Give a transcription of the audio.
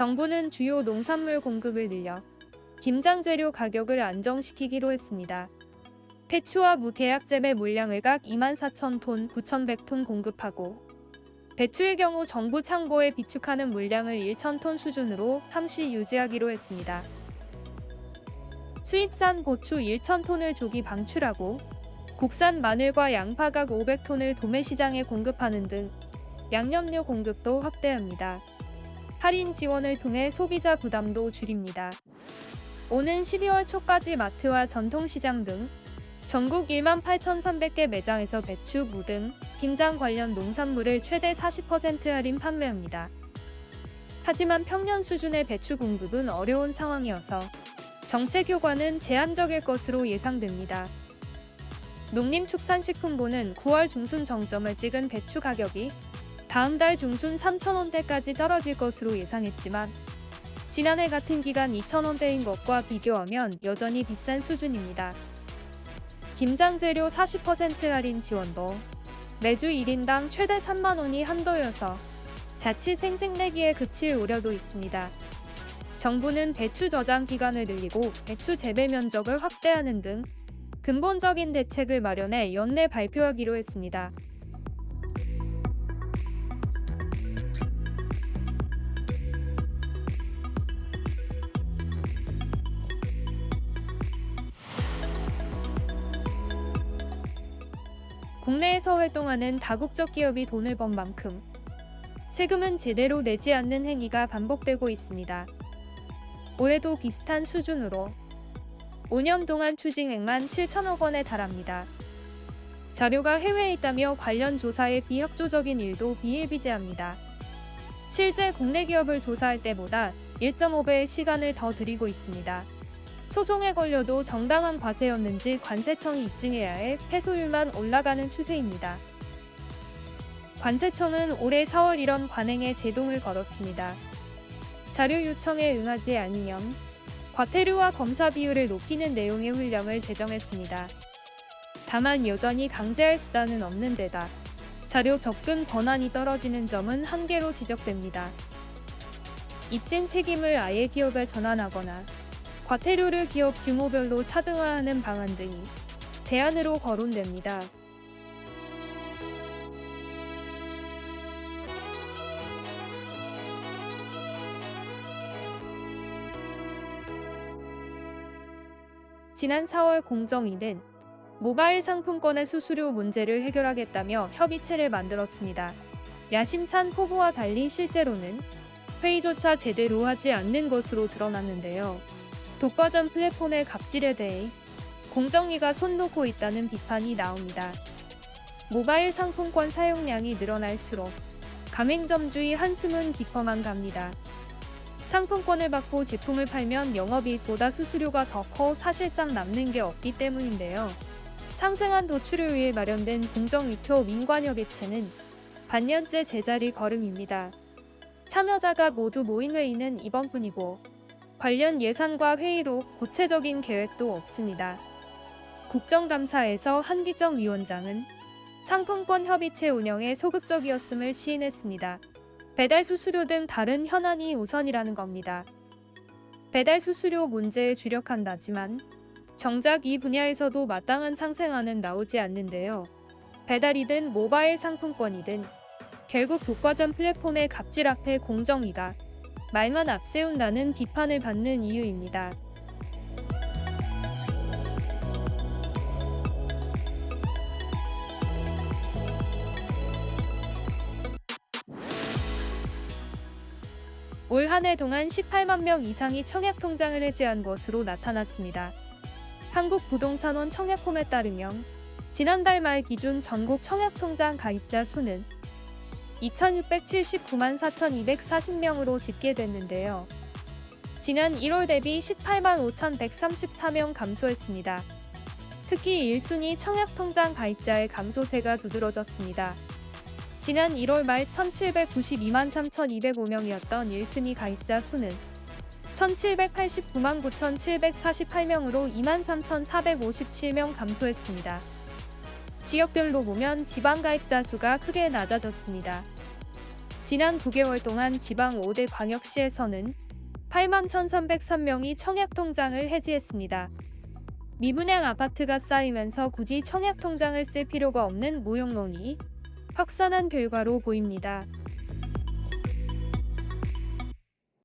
정부는 주요 농산물 공급을 늘려 김장 재료 가격을 안정시키기로 했습니다. 배추와 무 계약재배 물량을 각 24,000톤, 9,100톤 공급하고 배추의 경우 정부 창고에 비축하는 물량을 1,000톤 수준으로 잠시 유지하기로 했습니다. 수입산 고추 1,000톤을 조기 방출하고 국산 마늘과 양파 각 500톤을 도매시장에 공급하는 등 양념류 공급도 확대합니다. 할인 지원을 통해 소비자 부담도 줄입니다. 오는 12월 초까지 마트와 전통시장 등 전국 18,300개 매장에서 배추, 무 등 김장 관련 농산물을 최대 40% 할인 판매합니다. 하지만 평년 수준의 배추 공급은 어려운 상황이어서 정책 효과는 제한적일 것으로 예상됩니다. 농림축산식품부는 9월 중순 정점을 찍은 배추 가격이 다음 달 중순 3,000원대까지 떨어질 것으로 예상했지만 지난해 같은 기간 2,000원대인 것과 비교하면 여전히 비싼 수준입니다. 김장 재료 40% 할인 지원도 매주 1인당 최대 3만 원이 한도여서 자칫 생색내기에 그칠 우려도 있습니다. 정부는 배추 저장 기간을 늘리고 배추 재배 면적을 확대하는 등 근본적인 대책을 마련해 연내 발표하기로 했습니다. 국내에서 활동하는 다국적 기업이 돈을 번 만큼 세금은 제대로 내지 않는 행위가 반복되고 있습니다. 올해도 비슷한 수준으로 5년 동안 추징액만 7천억 원에 달합니다. 자료가 해외에 있다며 관련 조사에 비협조적인 일도 비일비재합니다. 실제 국내 기업을 조사할 때보다 1.5배의 시간을 더 들이고 있습니다. 소송에 걸려도 정당한 과세였는지 관세청이 입증해야 해 패소율만 올라가는 추세입니다. 관세청은 올해 4월 1원 관행에 제동을 걸었습니다. 자료 요청에 응하지 않으면 과태료와 검사 비율을 높이는 내용의 훈령을 제정했습니다. 다만 여전히 강제할 수단은 없는 데다 자료 접근 권한이 떨어지는 점은 한계로 지적됩니다. 입증 책임을 아예 기업에 전환하거나 과태료를 기업 규모별로 차등화하는 방안 등이 대안으로 거론됩니다. 지난 4월 공정위는 모바일 상품권의 수수료 문제를 해결하겠다며 협의체를 만들었습니다. 야심찬 포부와 달리 실제로는 회의조차 제대로 하지 않는 것으로 드러났는데요. 독과점 플랫폼의 갑질에 대해 공정위가 손 놓고 있다는 비판이 나옵니다. 모바일 상품권 사용량이 늘어날수록 가맹점주의 한숨은 깊어만 갑니다. 상품권을 받고 제품을 팔면 영업이익보다 수수료가 더 커 사실상 남는 게 없기 때문인데요. 상생한 도출을 위해 마련된 공정위표 민관협의체는 반년째 제자리 걸음입니다. 참여자가 모두 모인 회의는 이번뿐이고 관련 예산과 회의로 구체적인 계획도 없습니다. 국정감사에서 한기정 위원장은 상품권 협의체 운영에 소극적이었음을 시인했습니다. 배달 수수료 등 다른 현안이 우선이라는 겁니다. 배달 수수료 문제에 주력한다지만 정작 이 분야에서도 마땅한 상생안은 나오지 않는데요. 배달이든 모바일 상품권이든 결국 독과점 플랫폼의 갑질 앞에 공정위가 말만 앞세운다는 비판을 받는 이유입니다. 올 한 해 동안 18만 명 이상이 청약통장을 해지한 것으로 나타났습니다. 한국부동산원 청약홈에 따르면 지난달 말 기준 전국 청약통장 가입자 수는 2,679만 4,240명으로 집계됐는데요. 지난 1월 대비 18만 5,134명 감소했습니다. 특히 1순위 청약통장 가입자의 감소세가 두드러졌습니다. 지난 1월 말 1,792만 3,205명이었던 1순위 가입자 수는 1,789만 9,748명으로 23,457명 감소했습니다. 지역별로 보면 지방 가입자 수가 크게 낮아졌습니다. 지난 9개월 동안 지방 5대 광역시에서는 81,303명이 청약통장을 해지했습니다. 미분양 아파트가 쌓이면서 굳이 청약통장을 쓸 필요가 없는 무용론이 확산한 결과로 보입니다.